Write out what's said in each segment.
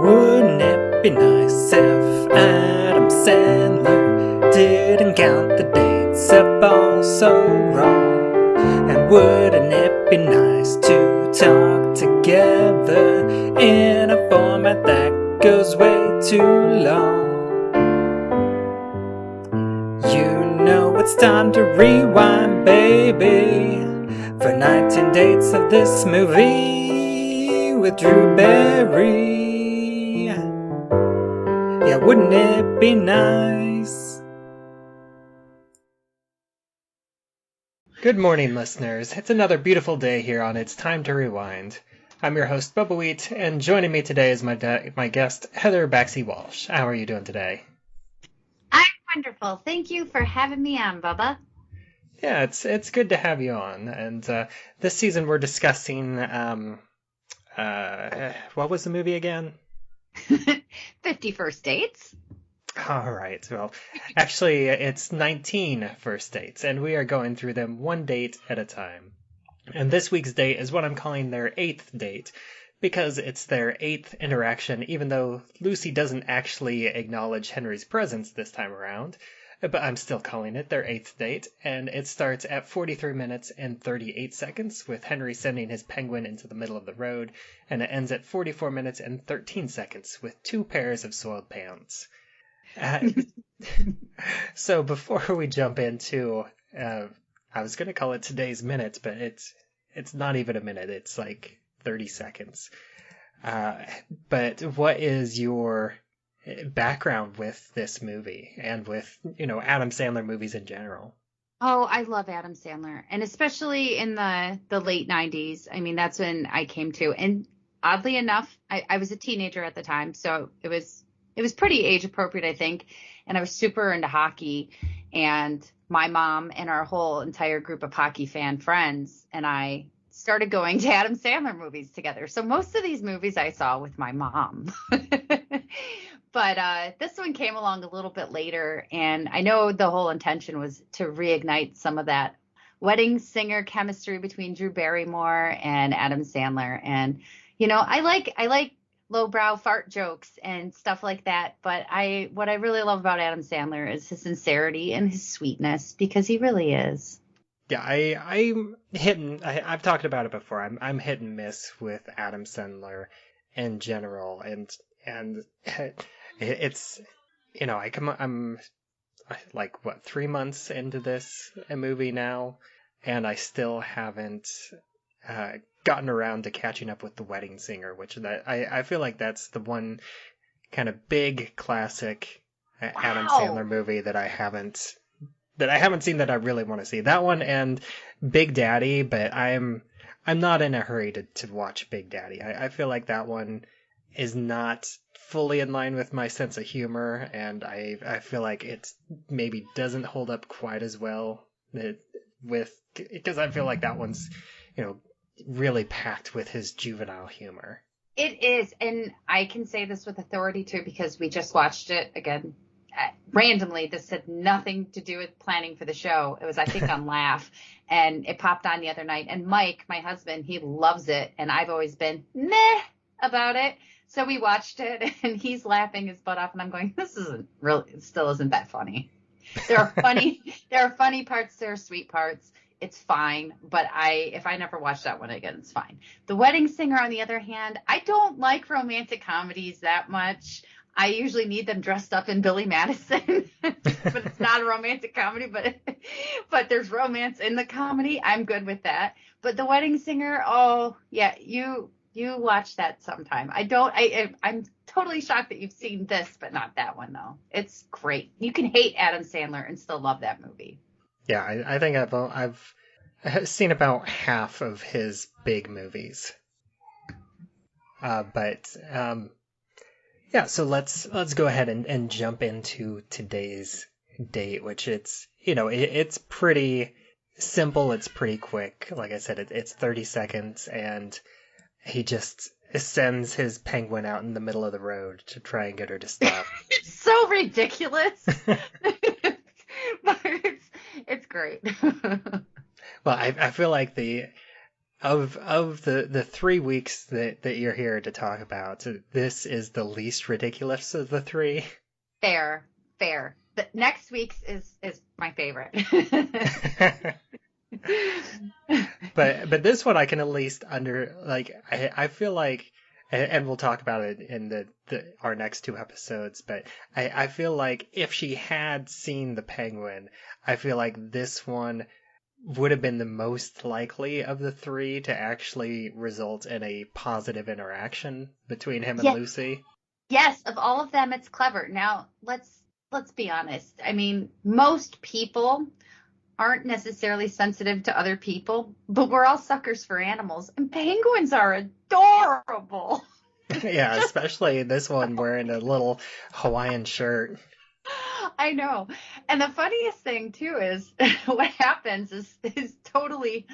Wouldn't it be nice if Adam Sandler didn't count the dates up all so wrong? And wouldn't it be nice to talk together in a format that goes way too long? You know it's time to rewind, baby, for 19 dates of this movie with Drew Barry. Yeah, wouldn't it be nice? Good morning, listeners. It's another beautiful day here on It's Time to Rewind. I'm your host, Bubbawheat, and joining me today is my guest, Heather Baxy Walsh. How are you doing today? I'm wonderful. Thank you for having me on, Bubba. Yeah, it's good to have you on. And this season we're discussing, what was the movie again? 50 First Dates. All right. Well, actually, it's 19 first dates, and we are going through them one date at a time. And this week's date is what I'm calling their 8th date, because it's their 8th interaction, even though Lucy doesn't actually acknowledge Henry's presence this time around. But I'm still calling it their 8th date, and it starts at 43 minutes and 38 seconds, with Henry sending his penguin into the middle of the road, and it ends at 44 minutes and 13 seconds, with 2 pairs of soiled pants. So before we jump into, I was going to call it today's minute, but it's not even a minute, it's like 30 seconds. But what is your background with this movie and with, Adam Sandler movies in general? Oh, I love Adam Sandler, and especially in the late 90s. I mean, that's when I came to. And oddly enough, I was a teenager at the time, so it was pretty age appropriate, I think. And I was super into hockey, and my mom and our whole entire group of hockey fan friends and I started going to Adam Sandler movies together. So most of these movies I saw with my mom. But this one came along a little bit later, and I know the whole intention was to reignite some of that wedding singer chemistry between Drew Barrymore and Adam Sandler. And, I like lowbrow fart jokes and stuff like that. But what I really love about Adam Sandler is his sincerity and his sweetness, because he really is. Yeah, I'm hitting. I've talked about it before. I'm hit and miss with Adam Sandler in general, and it's I'm like 3 months into this movie now, and I still haven't gotten around to catching up with The Wedding Singer, which I feel like that's the one kind of big classic Adam Sandler movie that I haven't seen that I really want to see. That one and Big Daddy, but I'm not in a hurry to watch Big Daddy. I feel like that one is not fully in line with my sense of humor, and I feel like it maybe doesn't hold up quite as well because I feel like that one's really packed with his juvenile humor. It is, and I can say this with authority too, because we just watched it again randomly. This had nothing to do with planning for the show. It was, I think, on Laugh, and it popped on the other night. And Mike, my husband, he loves it, and I've always been meh about it. So we watched it, and he's laughing his butt off, and I'm going, this isn't really, it still isn't that funny. There are funny parts, there are sweet parts. It's fine, but if I never watch that one again, it's fine. The Wedding Singer, on the other hand, I don't like romantic comedies that much. I usually need them dressed up in Billy Madison, but it's not a romantic comedy, but there's romance in the comedy. I'm good with that. But The Wedding Singer, oh yeah, you watch that sometime. I'm totally shocked that you've seen this, but not that one though. It's great. You can hate Adam Sandler and still love that movie. Yeah, I think I've seen about half of his big movies. Yeah, so let's go ahead and jump into today's date, which it's pretty simple, it's pretty quick. Like I said, it's 30 seconds, and he just sends his penguin out in the middle of the road to try and get her to stop. It's so ridiculous. But it's great. Well, I feel like Of the 3 weeks that you're here to talk about, this is the least ridiculous of the three. Fair, fair. The next week's is my favorite. But this one I can at least I feel like, and we'll talk about it in our next two episodes, but I feel like if she had seen the penguin, I feel like this one would have been the most likely of the three to actually result in a positive interaction between him and Yeah. Lucy. Yes, of all of them, it's clever. Now, let's be honest. I mean, most people aren't necessarily sensitive to other people, but we're all suckers for animals, and penguins are adorable. Yeah, especially this one wearing a little Hawaiian shirt. I know. And the funniest thing too is what happens is totally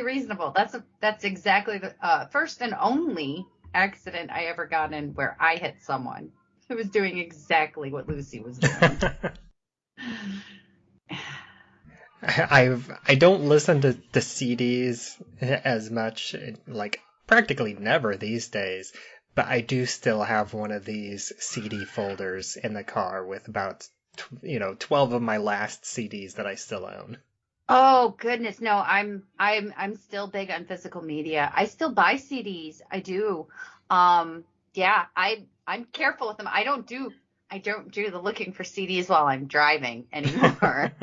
reasonable. That's exactly the first and only accident I ever got in where I hit someone who was doing exactly what Lucy was doing. I don't listen to the CDs as much, like practically never these days, but I do still have one of these CD folders in the car with about 12 of my last CDs that I still own. Oh goodness, no, I'm still big on physical media. I still buy CDs. I do. Yeah, I'm careful with them. I don't do the looking for CDs while I'm driving anymore.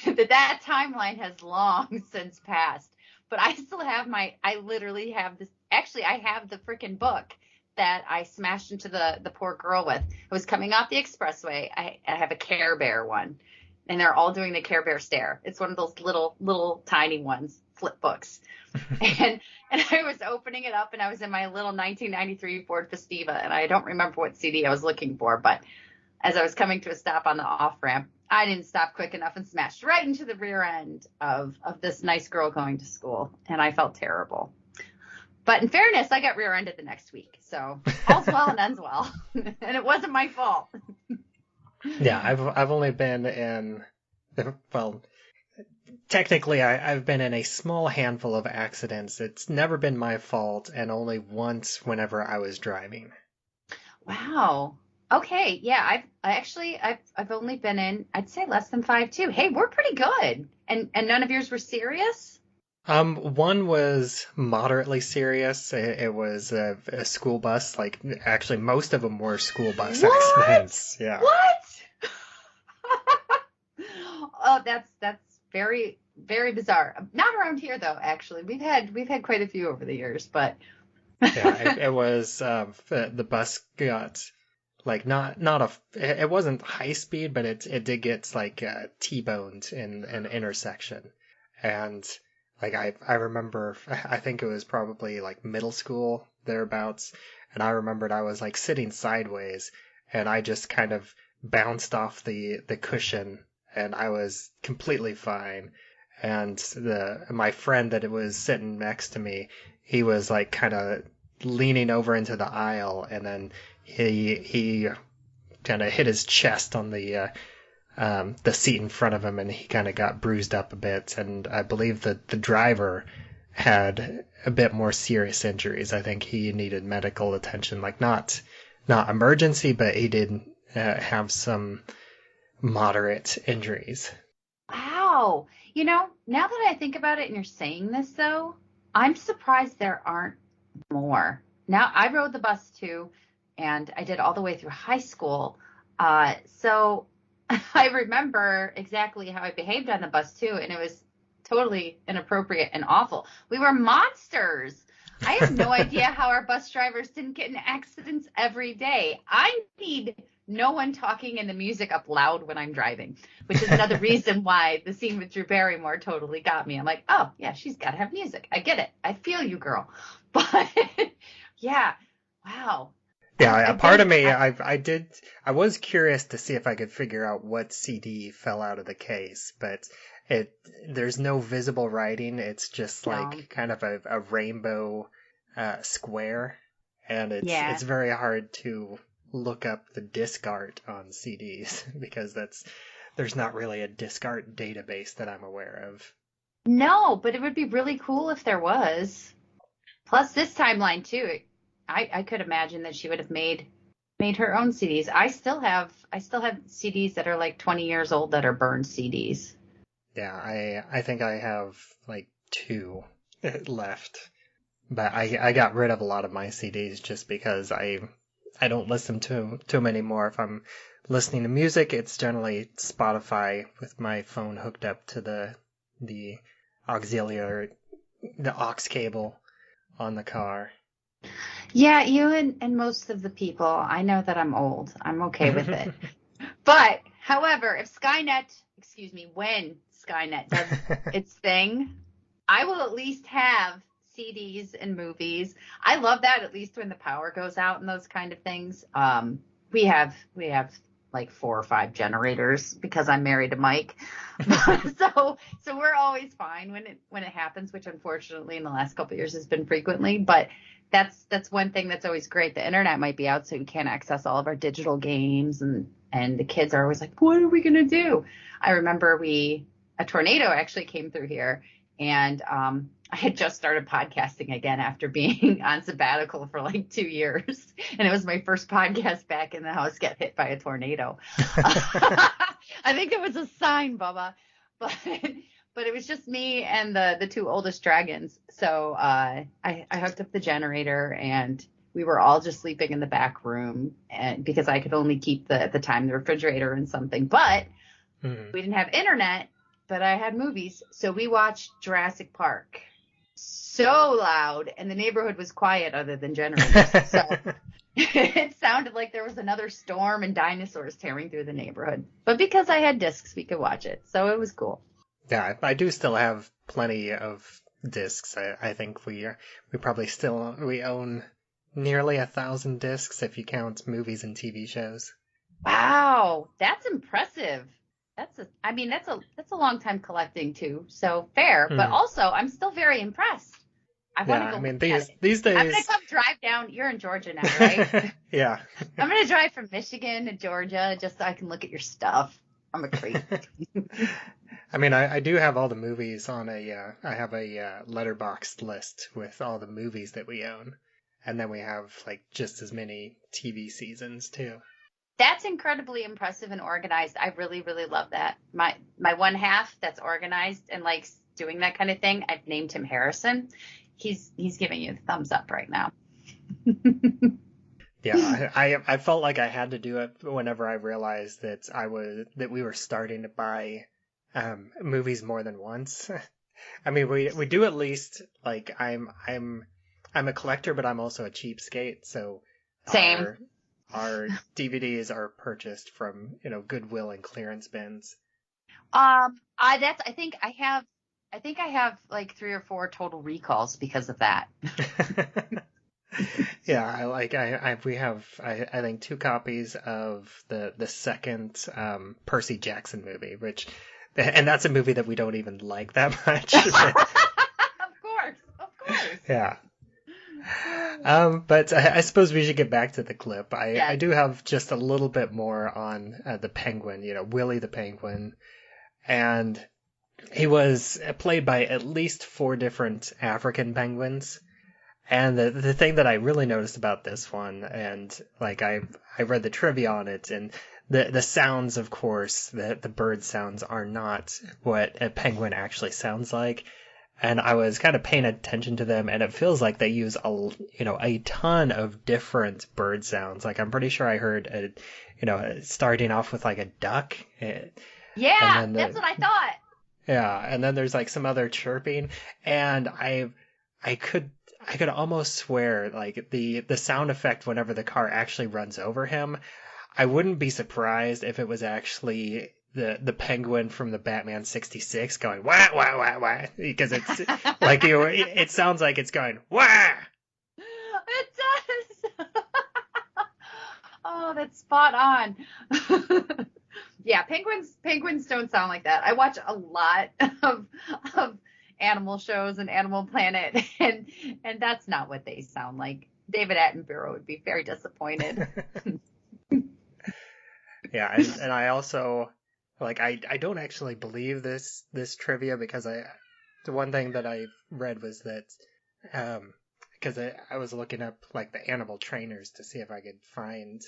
That timeline has long since passed. But I still have I literally have this. Actually, I have the freaking book that I smashed into the poor girl with. I was coming off the expressway. I have a Care Bear one, and they're all doing the Care Bear stare. It's one of those little tiny ones, flip books. and I was opening it up, and I was in my little 1993 Ford Festiva, and I don't remember what CD I was looking for, but as I was coming to a stop on the off-ramp, I didn't stop quick enough and smashed right into the rear end of this nice girl going to school, and I felt terrible. But in fairness, I got rear-ended the next week, so all's well and ends well, and it wasn't my fault. Yeah, I've only been in, well, technically I've been in a small handful of accidents. It's never been my fault, and only once whenever I was driving. Wow. Okay, yeah, I've only been in, I'd say less than 5 too. Hey, we're pretty good. And none of yours were serious? One was moderately serious. It was a school bus. Like, actually, most of them were school bus accidents. Yeah. What? Oh, that's very, very bizarre. Not around here though, actually. We've had quite a few over the years, but Yeah, it was the bus got like it wasn't high speed, but it did get like T-boned in an intersection. And like I remember, I think it was probably like middle school thereabouts, and I remembered I was like sitting sideways, and I just kind of bounced off the cushion, and I was completely fine. And my friend that was sitting next to me, he was like kind of leaning over into the aisle, and then he kind of hit his chest on the seat in front of him, and he kind of got bruised up a bit. And I believe that the driver had a bit more serious injuries. I think he needed medical attention, like not emergency, but he did have some moderate injuries. wow. Now that I think about it and you're saying this though, I'm surprised there aren't more. Now, I rode the bus too, and I did all the way through high school. So I remember exactly how I behaved on the bus too, and it was totally inappropriate and awful. We were monsters. I have no idea how our bus drivers didn't get in accidents every day. I need no one talking and the music up loud when I'm driving, which is another reason why the scene with Drew Barrymore totally got me. I'm like, oh, yeah, she's got to have music. I get it. I feel you, girl. But yeah, wow. Yeah, a part of me, I was curious to see if I could figure out what CD fell out of the case, but there's no visible writing. It's just like kind of a rainbow square, and it's very hard to look up the disc art on CDs because there's not really a disc art database that I'm aware of. No, but it would be really cool if there was. Plus this timeline too. I could imagine that she would have made her own CDs. I still have CDs that are like 20 years old that are burned CDs. Yeah, I think I have like two left. But I got rid of a lot of my CDs just because I don't listen to them anymore. If I'm listening to music, it's generally Spotify with my phone hooked up to the auxiliary the aux cable on the car. Yeah, you and most of the people. I know that I'm old. I'm okay with it. But, however, if Skynet, excuse me, when Skynet does its thing, I will at least have CDs and movies. I love that, at least when the power goes out and those kind of things. We have like 4 or 5 generators because I'm married to Mike. So we're always fine when it happens, which unfortunately in the last couple of years has been frequently. But that's one thing that's always great. The internet might be out, so we can't access all of our digital games, and the kids are always like, what are we gonna do? I remember a tornado actually came through here, and I had just started podcasting again after being on sabbatical for like 2 years, and it was my first podcast back in the house get hit by a tornado. I think it was a sign, Bubba, but it was just me and the 2 oldest dragons. So I hooked up the generator, and we were all just sleeping in the back room, and because I could only keep the time the refrigerator and something, but we didn't have internet, but I had movies. So we watched Jurassic Park so loud, and the neighborhood was quiet other than generators. So it sounded like there was another storm and dinosaurs tearing through the neighborhood. But because I had discs, we could watch it. So it was cool. Yeah, I do still have plenty of discs. I think we probably still we own nearly 1,000 discs if you count movies and TV shows. Wow, that's impressive. That's a long time collecting too. So fair, but also I'm still very impressed. I want to go. I mean, look at it. these days. I'm gonna come drive down. You're in Georgia now, right? Yeah. I'm gonna drive from Michigan to Georgia just so I can look at your stuff. I'm a creep. I mean, I do have all the movies on I have a letterboxed list with all the movies that we own. And then we have like just as many TV seasons too. That's incredibly impressive and organized. I really, really love that. My one half that's organized and likes doing that kind of thing, I've named him Harrison. He's giving you the thumbs up right now. Yeah, I felt like I had to do it whenever I realized that we were starting to buy movies more than once. I mean, we do at least like I'm a collector, but I'm also a cheapskate. So Same. our DVDs are purchased from Goodwill and clearance bins. I think I have like 3 or 4 total recalls because of that. Yeah, we have I think 2 copies of the second Percy Jackson movie, and that's a movie that we don't even like that much. Of course. Yeah. But I suppose we should get back to the clip. I do have just a little bit more on the penguin, Willie the penguin. And he was played by at least 4 different African penguins. And the thing that I really noticed about this one, and like I read the trivia on it, and the sounds, of course, the bird sounds are not what a penguin actually sounds like. And I was kind of paying attention to them, and it feels like they use a ton of different bird sounds. Like I'm pretty sure I heard starting off with like a duck. Yeah, that's what I thought. Yeah, and then there's like some other chirping, and I could almost swear like the sound effect whenever the car actually runs over him. I wouldn't be surprised if it was actually the penguin from the Batman 66 going wah wah wah wah, because it's like it sounds like it's going wah. It does. Oh, that's spot on. Yeah, penguins don't sound like that. I watch a lot of animal shows and Animal Planet, and that's not what they sound like. David Attenborough would be very disappointed. Yeah, and I also like I don't actually believe this trivia because the one thing that I read was that, because I was looking up like the animal trainers to see if I could find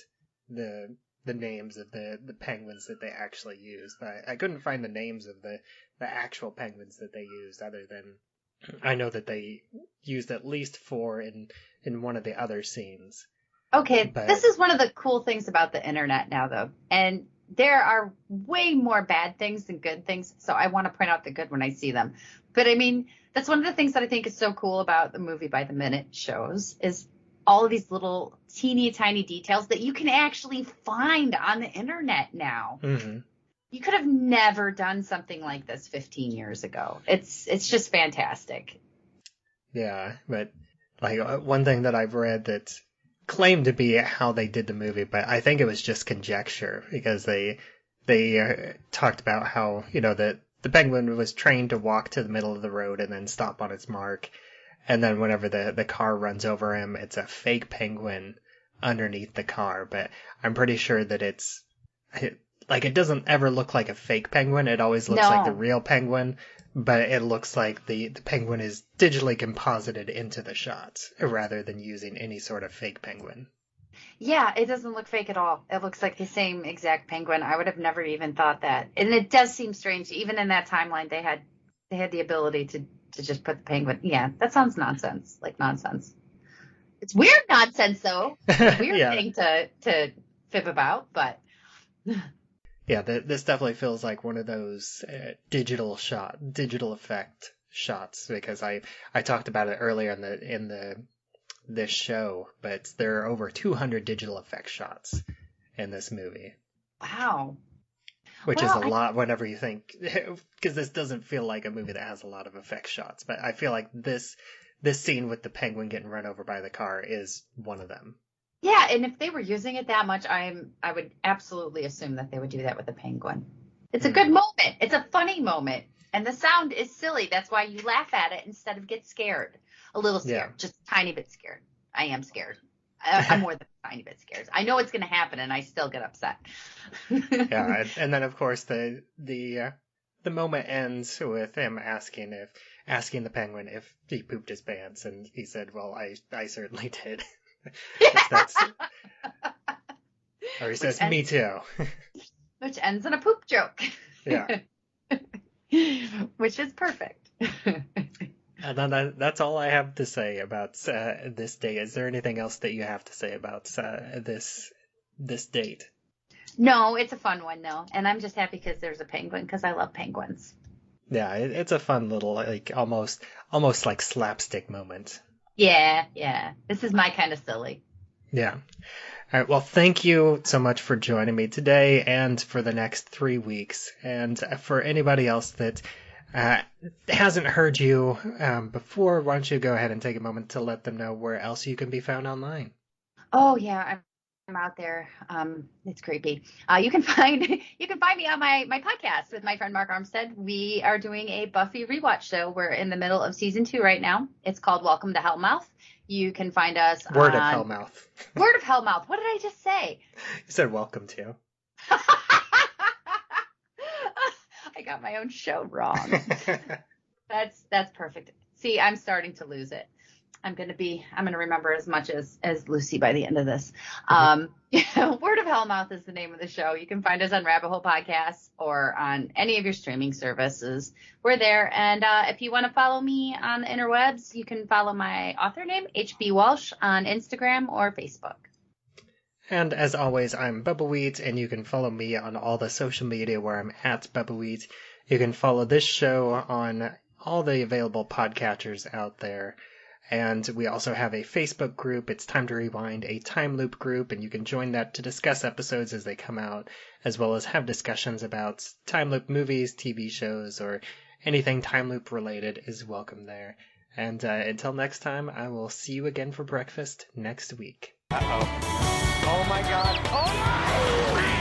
the names of the penguins that they actually used. But I couldn't find the names of the actual penguins that they used, other than I know that they used at least 4 in one of the other scenes. Okay, this is one of the cool things about the internet now, though. And there are way more bad things than good things. So I want to point out the good when I see them. But I mean, that's one of the things that I think is so cool about the Movie by the Minute shows is all of these little teeny tiny details that you can actually find on the internet now. Mm-hmm. You could have never done something like this 15 years ago. It's just fantastic. Yeah, but like one thing that I've read that claimed to be how they did the movie, but I think it was just conjecture, because they talked about how, that the penguin was trained to walk to the middle of the road and then stop on its mark. And then whenever the car runs over him, it's a fake penguin underneath the car. But I'm pretty sure that it doesn't ever look like a fake penguin. It always looks like the real penguin, but it looks like the penguin is digitally composited into the shot rather than using any sort of fake penguin. Yeah, it doesn't look fake at all. It looks like the same exact penguin. I would have never even thought that. And it does seem strange. Even in that timeline, they had the ability to just put the penguin. Yeah, that sounds nonsense. Like nonsense. It's weird nonsense, though. Weird thing to fib about, but... Yeah, this definitely feels like one of those digital effect shots, because I talked about it earlier in this show, but there are over 200 digital effect shots in this movie. Wow. Which is a lot whenever you think, because this doesn't feel like a movie that has a lot of effect shots, but I feel like this scene with the penguin getting run over by the car is one of them. Yeah, and if they were using it that much, I would absolutely assume that they would do that with a penguin. It's a good moment. It's a funny moment. And the sound is silly. That's why you laugh at it instead of get scared. A little scared. Just a tiny bit scared. I am scared. I'm more than a tiny bit scared. I know it's going to happen, and I still get upset. Yeah, and then, of course, the moment ends with him asking the penguin if he pooped his pants, and he said, well, I certainly did. Or he says, me too. Which ends in a poop joke. Yeah. Which is perfect. And then that's all I have to say about this day. Is there anything else that you have to say about this date? No, it's a fun one, though. And I'm just happy because there's a penguin, because I love penguins. Yeah, it's a fun little, like, almost like slapstick moment. Yeah. This is my kind of silly. Yeah. All right, well, thank you so much for joining me today and for the next 3 weeks. And for anybody else that hasn't heard you before, why don't you go ahead and take a moment to let them know where else you can be found online? Oh, yeah, I'm out there. It's creepy. You can find me on my podcast with my friend Mark Armstead. We are doing a Buffy rewatch show. We're in the middle of season 2 right now. It's called Welcome to Hellmouth. You can find us Word of Hellmouth. Word of Hellmouth. What did I just say? You said welcome to. I got my own show wrong. That's perfect. See, I'm starting to lose it. I'm going to remember as much as Lucy by the end of this. Word of Hellmouth is the name of the show. You can find us on Rabbit Hole Podcasts or on any of your streaming services. We're there. And if you want to follow me on the interwebs, you can follow my author name, HB Walsh, on Instagram or Facebook. And as always, I'm Bubbawheat, and you can follow me on all the social media where I'm at Bubbawheat. You can follow this show on all the available podcatchers out there. And we also have a Facebook group. It's Time to Rewind, a time loop group, and you can join that to discuss episodes as they come out, as well as have discussions about time loop movies, TV shows, or anything time loop related is welcome there. And until next time, I will see you again for breakfast next week. Uh-oh. Oh my God. Oh my!